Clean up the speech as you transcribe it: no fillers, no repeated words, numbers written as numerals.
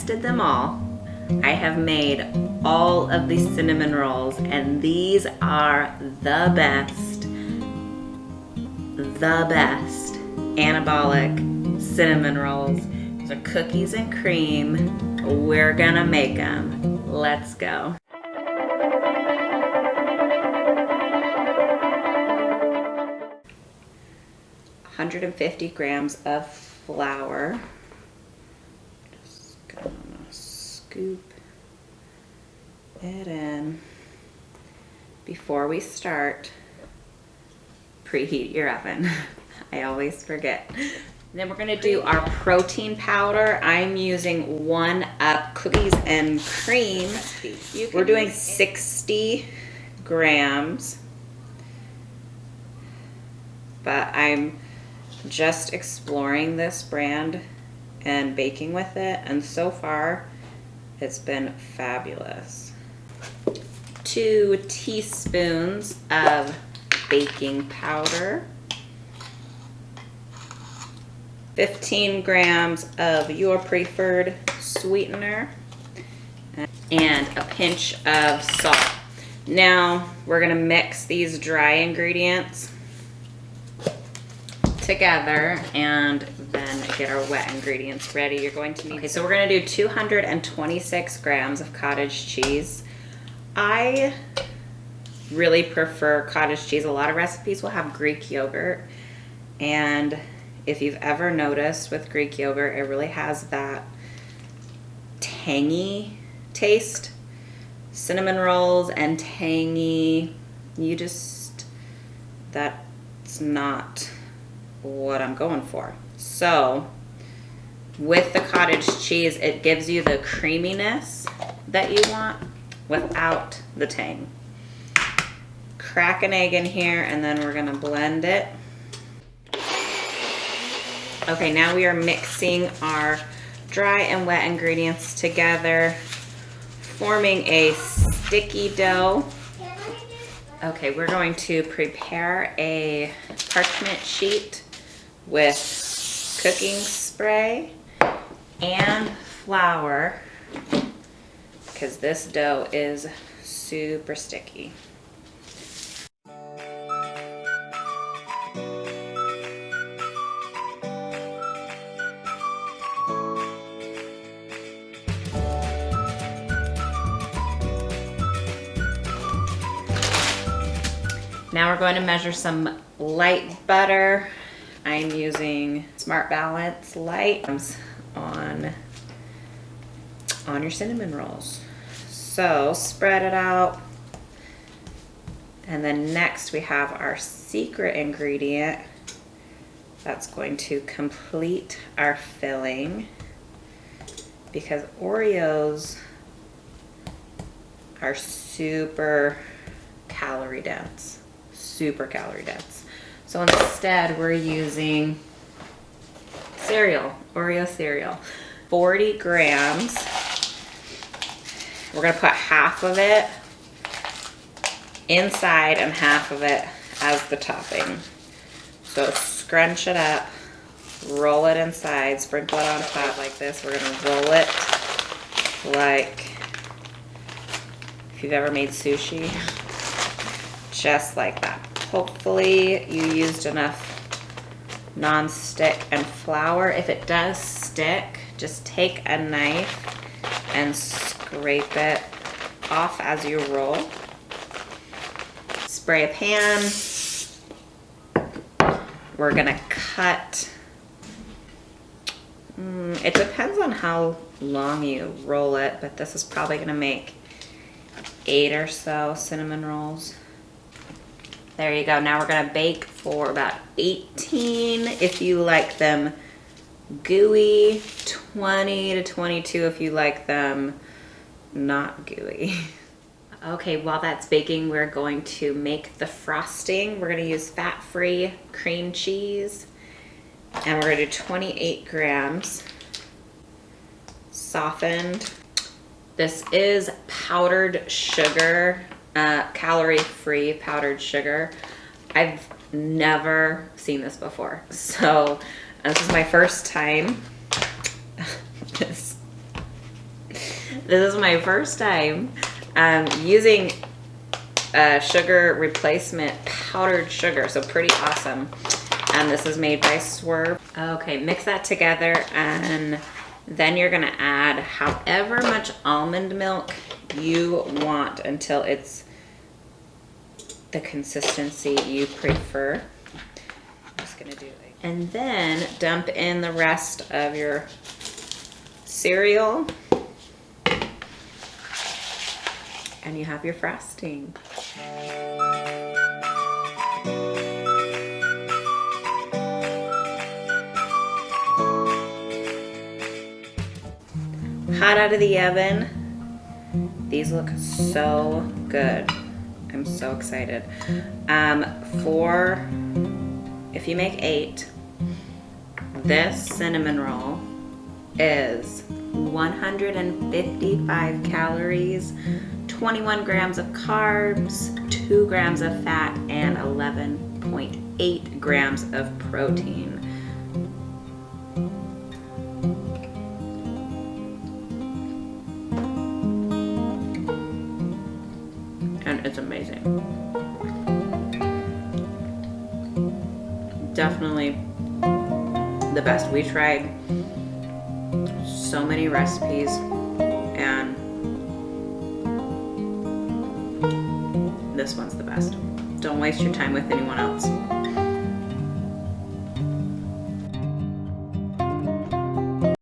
tested them all. I have made all of these cinnamon rolls, and these are the best anabolic cinnamon rolls. These are cookies and cream. We're gonna make them. Let's go. $150 grams of flour. Just gonna scoop it in. Before we start, preheat your oven. I always forget. Then we're gonna do our protein powder. I'm using 1-up cookies and cream. We're doing 60 grams, but I'm just exploring this brand and baking with it, and so far it's been fabulous. 2 teaspoons of baking powder, 15 grams of your preferred sweetener, and a pinch of salt. Now we're gonna mix these dry ingredients together and then get our wet ingredients ready. You're going to need, okay, so we're gonna do 226 grams of cottage cheese. I really prefer cottage cheese. A lot of recipes will have Greek yogurt, and if you've ever noticed with Greek yogurt, it really has that tangy taste. Cinnamon rolls and tangy, that's not what I'm going for. So with the cottage cheese, it gives you the creaminess that you want without the tang. Crack an egg in here, and then we're gonna blend it. Okay, now we are mixing our dry and wet ingredients together, forming a sticky dough. Okay, we're going to prepare a parchment sheet with cooking spray and flour, because this dough is super sticky. Now we're going to measure some light butter. I'm using Smart Balance Light on your cinnamon rolls. So spread it out. And then next we have our secret ingredient that's going to complete our filling, because Oreos are super calorie dense. So instead we're using cereal, Oreo cereal. 40 grams. We're gonna put half of it inside and half of it as the topping. So scrunch it up, roll it inside, sprinkle it on top like this. We're gonna roll it like if you've ever made sushi, just like that. Hopefully you used enough non-stick and flour. If it does stick, just take a knife and scrape it off as you roll. Spray a pan. We're gonna cut. It depends on how long you roll it, but this is probably gonna make 8 or so cinnamon rolls. There you go. Now we're gonna bake for about 18 if you like them gooey, 20 to 22 if you like them not gooey. Okay, while that's baking, we're going to make the frosting. We're gonna use fat-free cream cheese, and we're gonna do 28 grams softened. This is powdered sugar, calorie-free powdered sugar. I've never seen this before, so this is my first time. This is my first time using sugar replacement powdered sugar, so pretty awesome. And this is made by Swerve. Okay, mix that together, and then you're gonna add however much almond milk you want until it's the consistency you prefer. I'm just gonna do it. And then dump in the rest of your cereal, and you have your frosting. Hot out of the oven. These look so good. I'm so excited. If you make 8, this cinnamon roll is 155 calories, 21 grams of carbs, 2 grams of fat, and 11.8 grams of protein. And it's amazing. Definitely the best. We tried so many recipes, and this one's the best. Don't waste your time with anyone else.